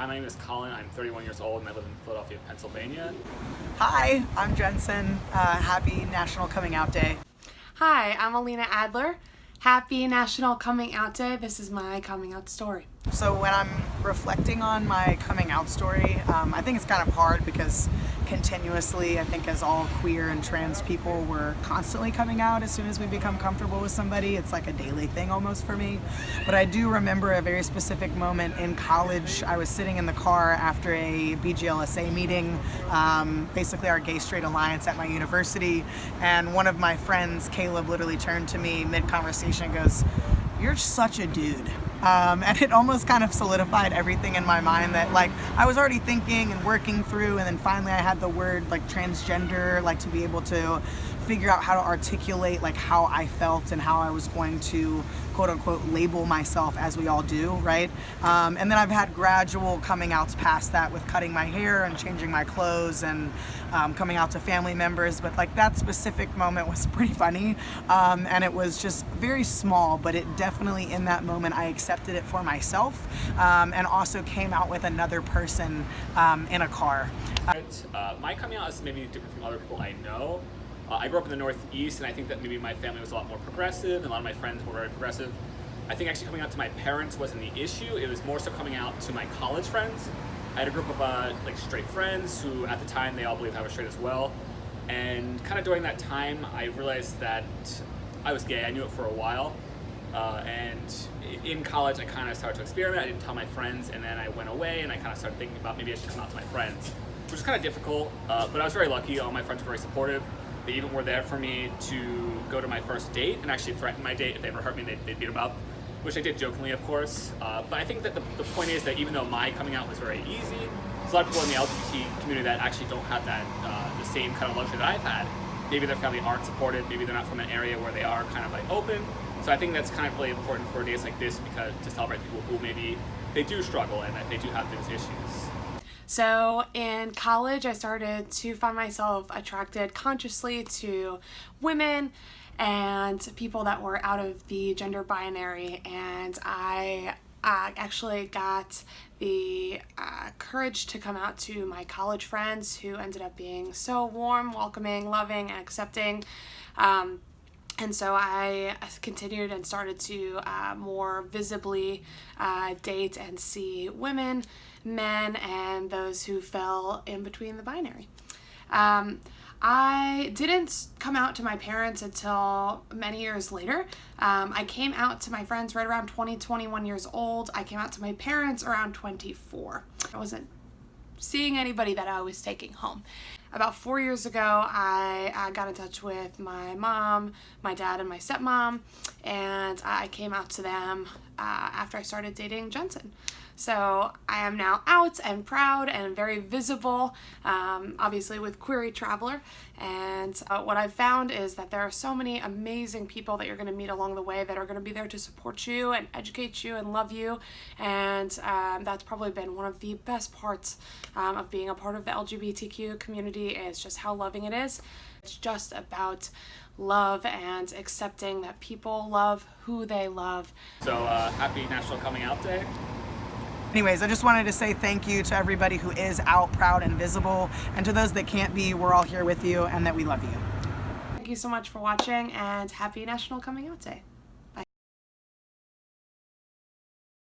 Hi, my name is Colin. I'm 31 years old and I live in Philadelphia, Pennsylvania. Hi, I'm Jensen. Happy National Coming Out Day. Hi, I'm Alena Adler. Happy National Coming Out Day. This is my coming out story. So when I'm reflecting on my coming out story, I think it's kind of hard because continuously, I think as all queer and trans people, we're constantly coming out as soon as we become comfortable with somebody. It's like a daily thing almost for me. But I do remember a very specific moment in college. I was sitting in the car after a BGLSA meeting, basically our Gay Straight Alliance at my university, and one of my friends, Caleb, literally turned to me mid-conversation and goes, "You're such a dude." And it almost kind of solidified everything in my mind that like I was already thinking and working through, and then finally I had the word like transgender, like to be able to figure out how to articulate like how I felt and how I was going to quote unquote label myself, as we all do, right? And then I've had gradual coming outs past that with cutting my hair and changing my clothes and coming out to family members, but like that specific moment was pretty funny, and it was just very small, but it definitely in that moment I accepted it for myself, and also came out with another person in a car. My coming out is maybe different from other people I know. I grew up in the Northeast, and I think that maybe my family was a lot more progressive, and a lot of my friends were very progressive. I think actually coming out to my parents wasn't the issue. It was more so coming out to my college friends. I had a group of like straight friends who at the time they all believed I was straight as well. And kind of during that time, I realized that I was gay. I knew it for a while. And in college, I kind of started to experiment. I didn't tell my friends, and then I went away and I kind of started thinking about maybe I should come out to my friends, which was kind of difficult, but I was very lucky. All my friends were very supportive. They even were there for me to go to my first date and actually threaten my date. If they ever hurt me, they'd beat them up, which I did jokingly, of course. But I think that the point is that even though my coming out was very easy, there's a lot of people in the LGBT community that actually don't have that the same kind of luxury that I've had. Maybe their family aren't supportive, maybe they're not from an area where they are kind of like open. So I think that's kind of really important for days like this, because to celebrate people who maybe they do struggle and that they do have those issues. So in college, I started to find myself attracted consciously to women and people that were out of the gender binary, and I actually got the courage to come out to my college friends, who ended up being so warm, welcoming, loving, and accepting. And so I continued and started to more visibly date and see women, men, and those who fell in between the binary. I didn't come out to my parents until many years later. I came out to my friends right around 21 years old. I came out to my parents around 24. I wasn't seeing anybody that I was taking home. About 4 years ago, I got in touch with my mom, my dad, and my stepmom, and I came out to them after I started dating Jensen. So I am now out and proud and very visible, obviously with Queery Traveler. And what I've found is that there are so many amazing people that you're going to meet along the way that are going to be there to support you and educate you and love you. And that's probably been one of the best parts of being a part of the LGBTQ community, is just how loving it is. It's just about love and accepting that people love who they love. So happy National Coming Out Day. Anyways, I just wanted to say thank you to everybody who is out, proud, and visible, and to those that can't be, we're all here with you and that we love you. Thank you so much for watching, and happy National Coming Out Day.